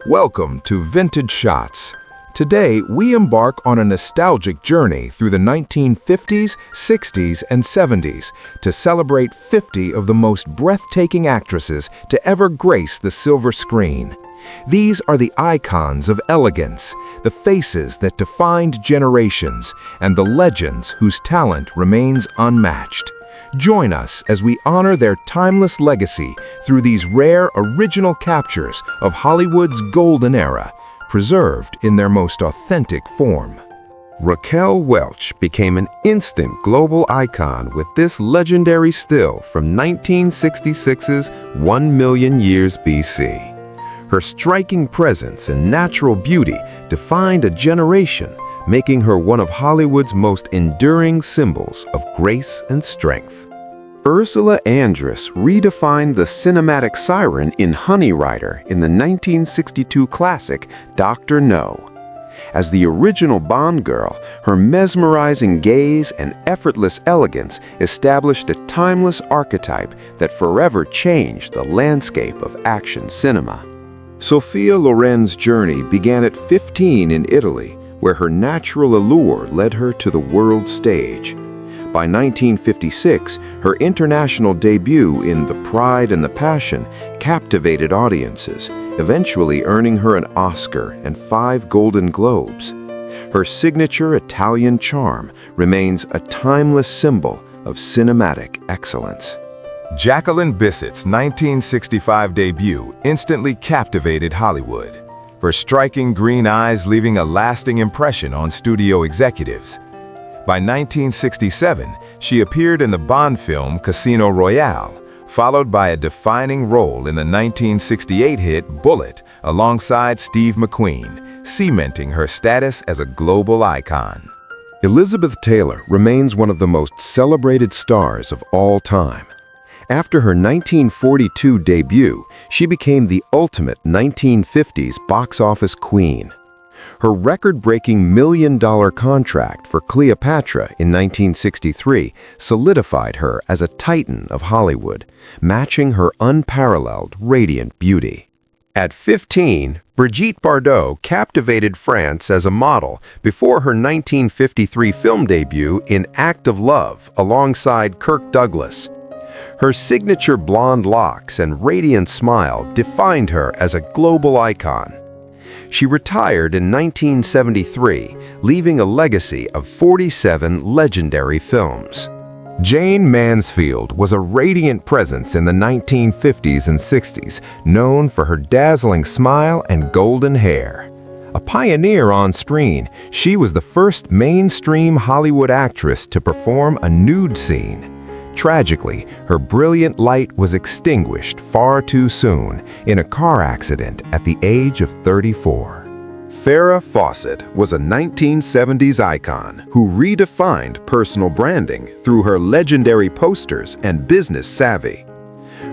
Welcome to Vintage Shots. Today, we embark on a nostalgic journey through the 1950s, 60s, and 70s to celebrate 50 of the most breathtaking actresses to ever grace the silver screen. These are the icons of elegance, the faces that defined generations, and the legends whose talent remains unmatched. Join us as we honor their timeless legacy through these rare original captures of Hollywood's golden era, preserved in their most authentic form. Raquel Welch became an instant global icon with this legendary still from 1966's 1 Million Years BC. Her striking presence and natural beauty defined a generation, making her one of Hollywood's most enduring symbols of grace and strength. Ursula Andress redefined the cinematic siren in Honey Rider in the 1962 classic Dr. No. As the original Bond girl, her mesmerizing gaze and effortless elegance established a timeless archetype that forever changed the landscape of action cinema. Sophia Loren's journey began at 15 in Italy, where her natural allure led her to the world stage. By 1956, her international debut in The Pride and the Passion captivated audiences, eventually earning her an Oscar and 5 Golden Globes. Her signature Italian charm remains a timeless symbol of cinematic excellence. Jacqueline Bisset's 1965 debut instantly captivated Hollywood, her striking green eyes leaving a lasting impression on studio executives. By 1967, she appeared in the Bond film Casino Royale, followed by a defining role in the 1968 hit Bullet alongside Steve McQueen, cementing her status as a global icon. Elizabeth Taylor remains one of the most celebrated stars of all time. After her 1942 debut, she became the ultimate 1950s box office queen. Her record-breaking million-dollar contract for Cleopatra in 1963 solidified her as a titan of Hollywood, matching her unparalleled, radiant beauty. At 15, Brigitte Bardot captivated France as a model before her 1953 film debut in Act of Love alongside Kirk Douglas. Her signature blonde locks and radiant smile defined her as a global icon. She retired in 1973, leaving a legacy of 47 legendary films. Jane Mansfield was a radiant presence in the 1950s and 60s, known for her dazzling smile and golden hair. A pioneer on screen, she was the first mainstream Hollywood actress to perform a nude scene. Tragically, her brilliant light was extinguished far too soon in a car accident at the age of 34. Farrah Fawcett was a 1970s icon who redefined personal branding through her legendary posters and business savvy.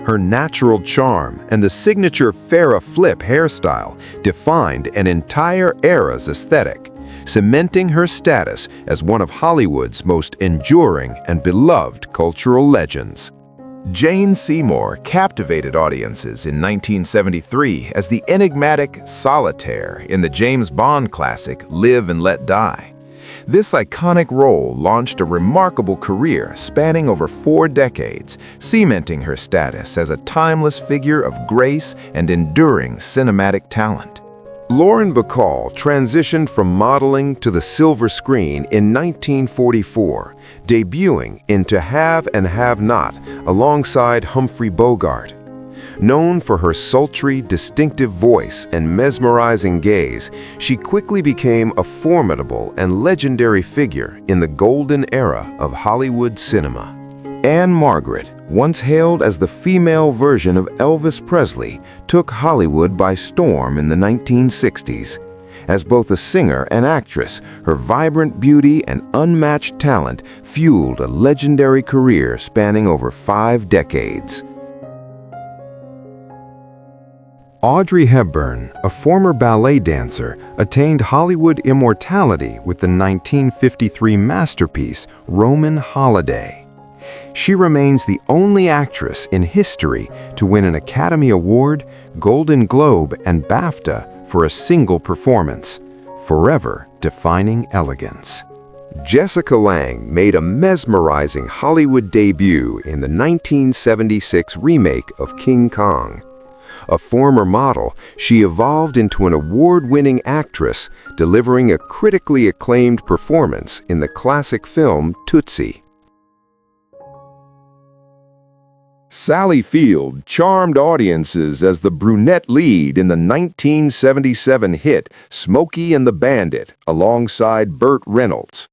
Her natural charm and the signature Farrah Flip hairstyle defined an entire era's aesthetic, cementing her status as one of Hollywood's most enduring and beloved cultural legends. Jane Seymour captivated audiences in 1973 as the enigmatic Solitaire in the James Bond classic Live and Let Die. This iconic role launched a remarkable career spanning over 4 decades, cementing her status as a timeless figure of grace and enduring cinematic talent. Lauren Bacall transitioned from modeling to the silver screen in 1944, debuting in To Have and Have Not alongside Humphrey Bogart. Known for her sultry, distinctive voice and mesmerizing gaze, she quickly became a formidable and legendary figure in the golden era of Hollywood cinema. Anne Margaret, once hailed as the female version of Elvis Presley, took Hollywood by storm in the 1960s. As both a singer and actress, her vibrant beauty and unmatched talent fueled a legendary career spanning over 5 decades. Audrey Hepburn, a former ballet dancer, attained Hollywood immortality with the 1953 masterpiece Roman Holiday. She remains the only actress in history to win an Academy Award, Golden Globe, and BAFTA for a single performance, forever defining elegance. Jessica Lange made a mesmerizing Hollywood debut in the 1976 remake of King Kong. A former model, she evolved into an award-winning actress, delivering a critically acclaimed performance in the classic film Tootsie. Sally Field charmed audiences as the brunette lead in the 1977 hit Smokey and the Bandit alongside Burt Reynolds.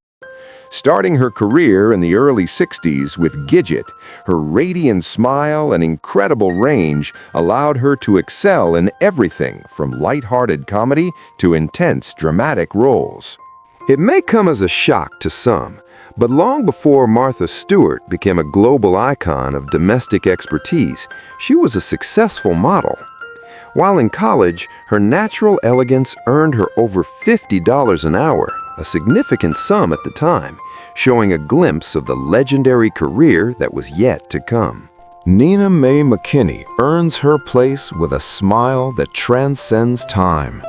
Starting her career in the early 60s with Gidget, her radiant smile and incredible range allowed her to excel in everything from light-hearted comedy to intense dramatic roles. It may come as a shock to some, but long before Martha Stewart became a global icon of domestic expertise, she was a successful model. While in college, her natural elegance earned her over $50 an hour, a significant sum at the time, showing a glimpse of the legendary career that was yet to come. Nina Mae McKinney earns her place with a smile that transcends time.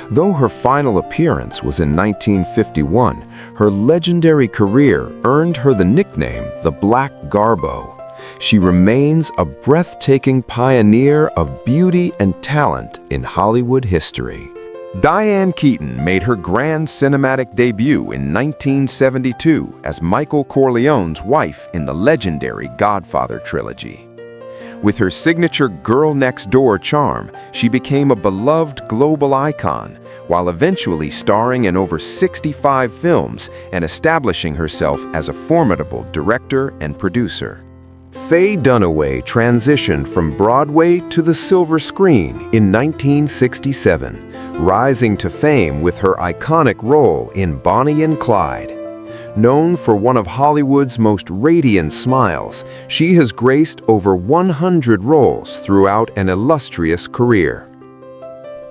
Though her final appearance was in 1951, her legendary career earned her the nickname the Black Garbo. She remains a breathtaking pioneer of beauty and talent in Hollywood history. Diane Keaton made her grand cinematic debut in 1972 as Michael Corleone's wife in the legendary Godfather trilogy. With her signature girl-next-door charm, she became a beloved global icon, while eventually starring in over 65 films and establishing herself as a formidable director and producer. Faye Dunaway transitioned from Broadway to the silver screen in 1967, rising to fame with her iconic role in Bonnie and Clyde. Known for one of Hollywood's most radiant smiles, she has graced over 100 roles throughout an illustrious career.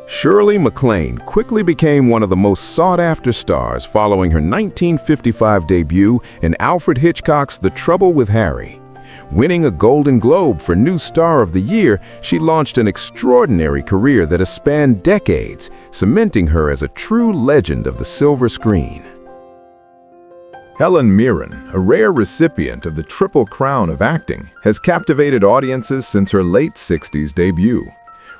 Shirley MacLaine quickly became one of the most sought-after stars following her 1955 debut in Alfred Hitchcock's The Trouble with Harry. Winning a Golden Globe for New Star of the Year, she launched an extraordinary career that has spanned decades, cementing her as a true legend of the silver screen. Helen Mirren, a rare recipient of the Triple Crown of acting, has captivated audiences since her late 60s debut.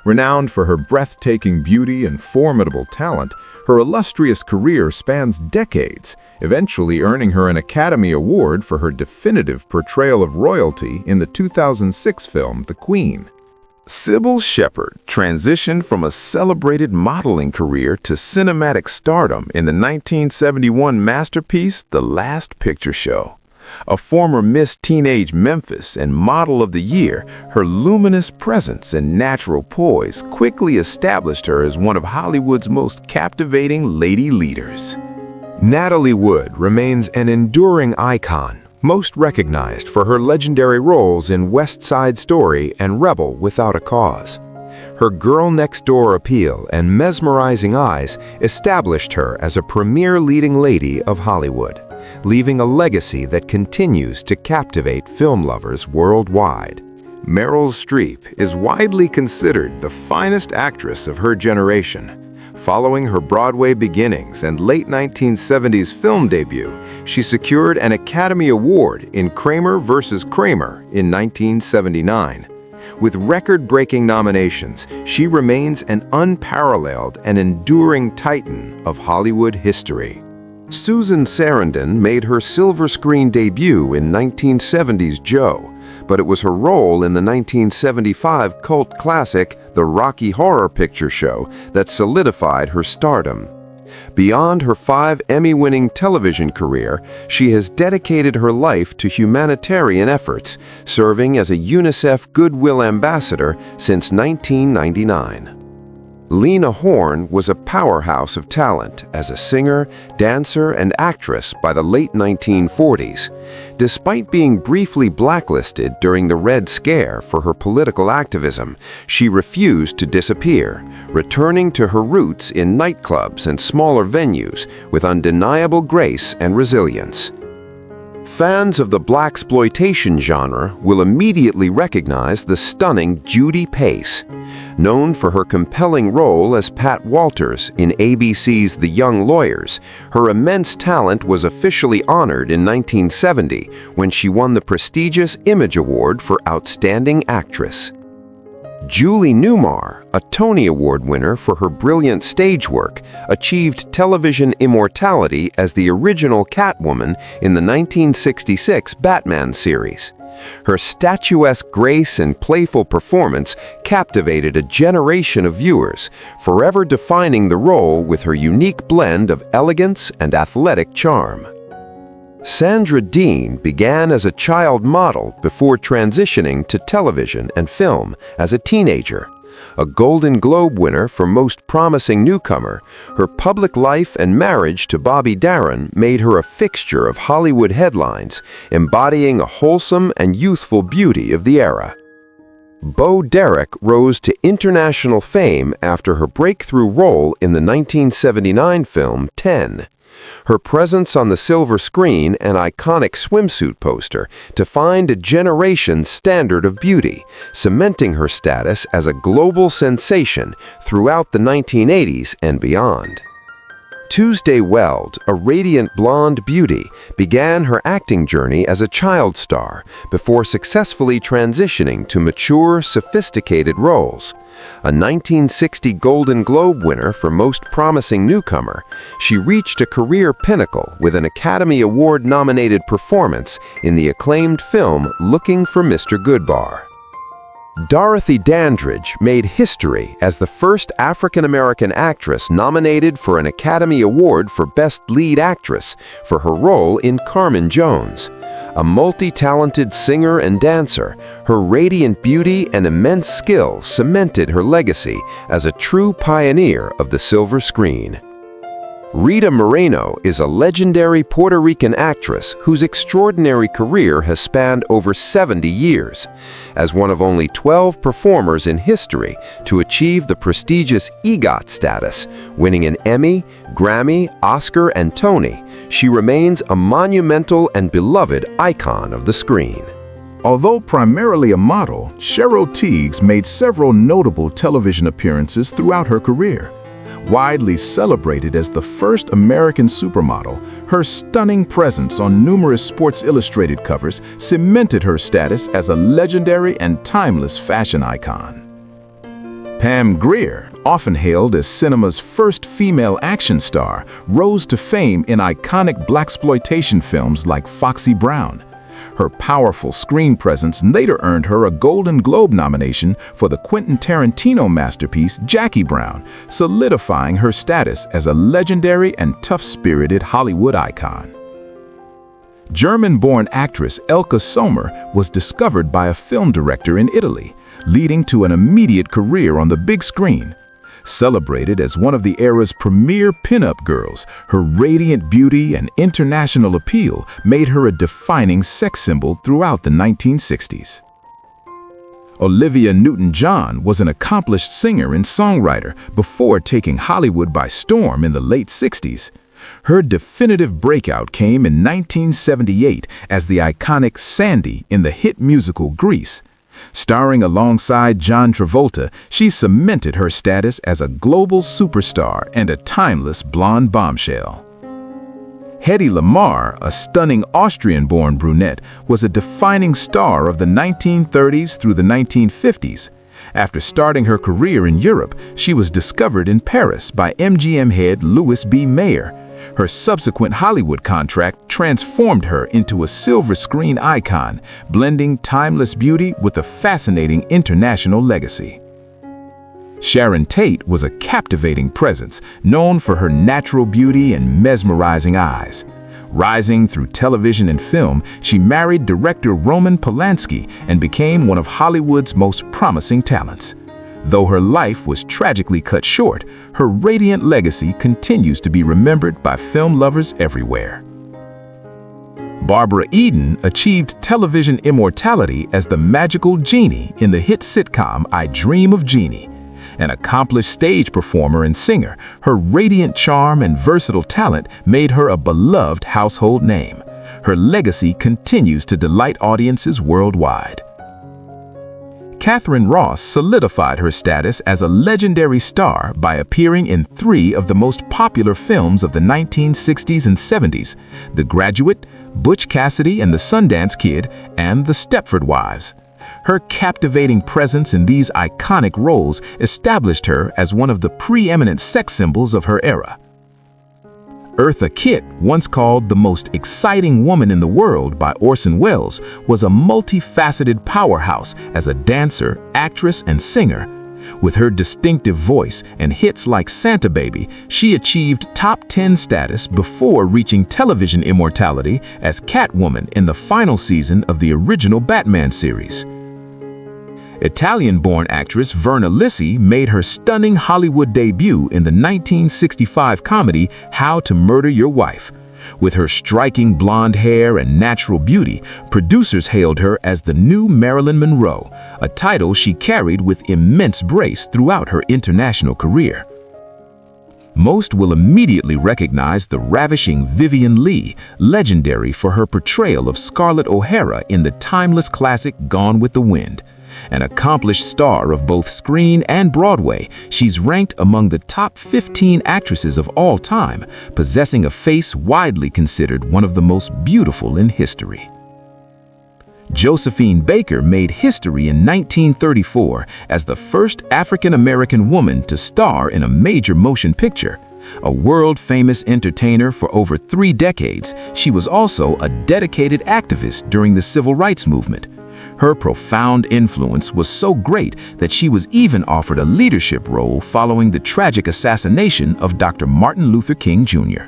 Renowned for her breathtaking beauty and formidable talent, her illustrious career spans decades, eventually earning her an Academy Award for her definitive portrayal of royalty in the 2006 film The Queen. Sybil Shepherd transitioned from a celebrated modeling career to cinematic stardom in the 1971 masterpiece The Last Picture Show. A former Miss Teenage Memphis and Model of the Year, her luminous presence and natural poise quickly established her as one of Hollywood's most captivating lady leaders. Natalie Wood remains an enduring icon, most recognized for her legendary roles in West Side Story and Rebel Without a Cause. Her girl-next-door appeal and mesmerizing eyes established her as a premier leading lady of Hollywood, leaving a legacy that continues to captivate film lovers worldwide. Meryl Streep is widely considered the finest actress of her generation. Following her Broadway beginnings and late 1970s film debut, she secured an Academy Award in Kramer vs. Kramer in 1979. With record-breaking nominations, she remains an unparalleled and enduring titan of Hollywood history. Susan Sarandon made her silver screen debut in 1970's Joe, but it was her role in the 1975 cult classic The Rocky Horror Picture Show that solidified her stardom. Beyond her 5 Emmy-winning television career, she has dedicated her life to humanitarian efforts, serving as a UNICEF Goodwill Ambassador since 1999. Lena Horne was a powerhouse of talent as a singer, dancer, and actress by the late 1940s. Despite being briefly blacklisted during the Red Scare for her political activism, she refused to disappear, returning to her roots in nightclubs and smaller venues with undeniable grace and resilience. Fans of the blaxploitation genre will immediately recognize the stunning Judy Pace. Known for her compelling role as Pat Walters in ABC's The Young Lawyers, her immense talent was officially honored in 1970 when she won the prestigious Image Award for Outstanding Actress. Julie Newmar, a Tony Award winner for her brilliant stage work, achieved television immortality as the original Catwoman in the 1966 Batman series. Her statuesque grace and playful performance captivated a generation of viewers, forever defining the role with her unique blend of elegance and athletic charm. Sandra Dean began as a child model before transitioning to television and film as a teenager. A Golden Globe winner for Most Promising Newcomer, her public life and marriage to Bobby Darin made her a fixture of Hollywood headlines, embodying a wholesome and youthful beauty of the era. Bo Derek rose to international fame after her breakthrough role in the 1979 film 10. Her presence on the silver screen and iconic swimsuit poster defined a generation's standard of beauty, cementing her status as a global sensation throughout the 1980s and beyond. Tuesday Weld, a radiant blonde beauty, began her acting journey as a child star before successfully transitioning to mature, sophisticated roles. A 1960 Golden Globe winner for Most Promising Newcomer, she reached a career pinnacle with an Academy Award-nominated performance in the acclaimed film Looking for Mr. Goodbar. Dorothy Dandridge made history as the first African-American actress nominated for an Academy Award for Best Lead Actress for her role in Carmen Jones. A multi-talented singer and dancer, her radiant beauty and immense skill cemented her legacy as a true pioneer of the silver screen. Rita Moreno is a legendary Puerto Rican actress whose extraordinary career has spanned over 70 years. As one of only 12 performers in history to achieve the prestigious EGOT status, winning an Emmy, Grammy, Oscar, and Tony, she remains a monumental and beloved icon of the screen. Although primarily a model, Cheryl Tiegs made several notable television appearances throughout her career. Widely celebrated as the first American supermodel, her stunning presence on numerous Sports Illustrated covers cemented her status as a legendary and timeless fashion icon. Pam Grier, often hailed as cinema's first female action star, rose to fame in iconic blaxploitation films like Foxy Brown. Her powerful screen presence later earned her a Golden Globe nomination for the Quentin Tarantino masterpiece Jackie Brown, solidifying her status as a legendary and tough-spirited Hollywood icon. German-born actress Elke Sommer was discovered by a film director in Italy, leading to an immediate career on the big screen. Celebrated as one of the era's premier pin-up girls, her radiant beauty and international appeal made her a defining sex symbol throughout the 1960s. Olivia Newton-John was an accomplished singer and songwriter before taking Hollywood by storm in the late 60s. Her definitive breakout came in 1978 as the iconic Sandy in the hit musical Grease. Starring alongside John Travolta, she cemented her status as a global superstar and a timeless blonde bombshell. Hedy Lamarr, a stunning Austrian-born brunette, was a defining star of the 1930s through the 1950s. After starting her career in Europe, she was discovered in Paris by MGM head Louis B. Mayer. Her subsequent Hollywood contract transformed her into a silver screen icon, blending timeless beauty with a fascinating international legacy. Sharon Tate was a captivating presence, known for her natural beauty and mesmerizing eyes. Rising through television and film, she married director Roman Polanski and became one of Hollywood's most promising talents. Though her life was tragically cut short, her radiant legacy continues to be remembered by film lovers everywhere. Barbara Eden achieved television immortality as the magical Jeannie in the hit sitcom I Dream of Jeannie. An accomplished stage performer and singer, her radiant charm and versatile talent made her a beloved household name. her legacy continues to delight audiences worldwide. Catherine Ross solidified her status as a legendary star by appearing in 3 of the most popular films of the 1960s and 70s: The Graduate, Butch Cassidy and the Sundance Kid, and The Stepford Wives. Her captivating presence in these iconic roles established her as one of the preeminent sex symbols of her era. Eartha Kitt, once called the most exciting woman in the world by Orson Welles, was a multifaceted powerhouse as a dancer, actress, and singer. With her distinctive voice and hits like Santa Baby, she achieved top 10 status before reaching television immortality as Catwoman in the final season of the original Batman series. Italian-born actress Verna Lissi made her stunning Hollywood debut in the 1965 comedy How to Murder Your Wife. With her striking blonde hair and natural beauty, producers hailed her as the new Marilyn Monroe, a title she carried with immense grace throughout her international career. Most will immediately recognize the ravishing Vivien Leigh, legendary for her portrayal of Scarlett O'Hara in the timeless classic Gone with the Wind. An accomplished star of both screen and Broadway, she's ranked among the top 15 actresses of all time, possessing a face widely considered one of the most beautiful in history. Josephine Baker made history in 1934 as the first African-American woman to star in a major motion picture. A world-famous entertainer for over 3 decades, she was also a dedicated activist during the Civil Rights Movement. Her profound influence was so great that she was even offered a leadership role following the tragic assassination of Dr. Martin Luther King Jr.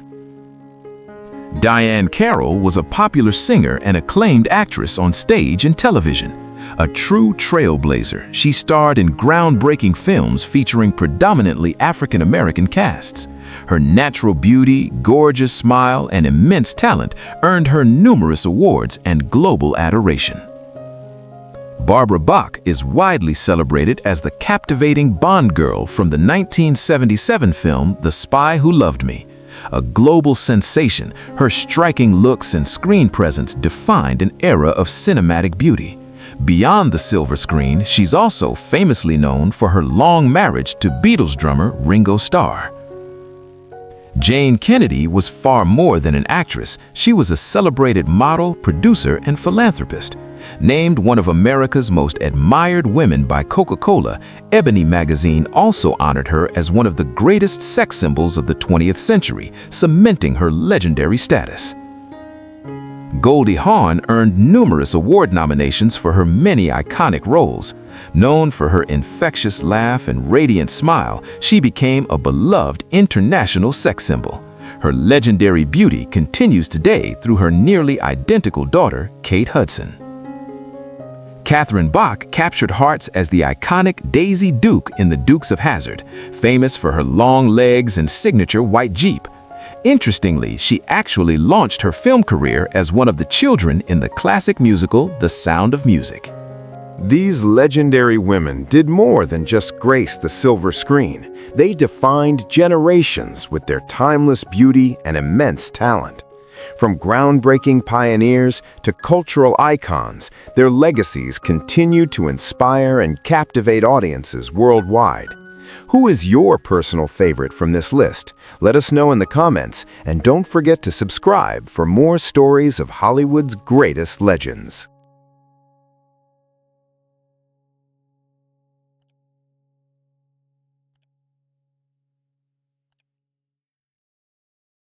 Diahann Carroll was a popular singer and acclaimed actress on stage and television. A true trailblazer, she starred in groundbreaking films featuring predominantly African-American casts. Her natural beauty, gorgeous smile, and immense talent earned her numerous awards and global adoration. Barbara Bach is widely celebrated as the captivating Bond girl from the 1977 film The Spy Who Loved Me. A global sensation, her striking looks and screen presence defined an era of cinematic beauty. Beyond the silver screen, she's also famously known for her long marriage to Beatles drummer Ringo Starr. Jane Kennedy was far more than an actress. She was a celebrated model, producer, and philanthropist. Named one of America's most admired women by Coca-Cola, Ebony magazine also honored her as one of the greatest sex symbols of the 20th century, cementing her legendary status. Goldie Hawn earned numerous award nominations for her many iconic roles. Known for her infectious laugh and radiant smile, she became a beloved international sex symbol. Her legendary beauty continues today through her nearly identical daughter, Kate Hudson. Catherine Bach captured hearts as the iconic Daisy Duke in The Dukes of Hazzard, famous for her long legs and signature white Jeep. Interestingly, she actually launched her film career as one of the children in the classic musical The Sound of Music. These legendary women did more than just grace the silver screen. They defined generations with their timeless beauty and immense talent. From groundbreaking pioneers to cultural icons, their legacies continue to inspire and captivate audiences worldwide. Who is your personal favorite from this list? Let us know in the comments, and don't forget to subscribe for more stories of Hollywood's greatest legends.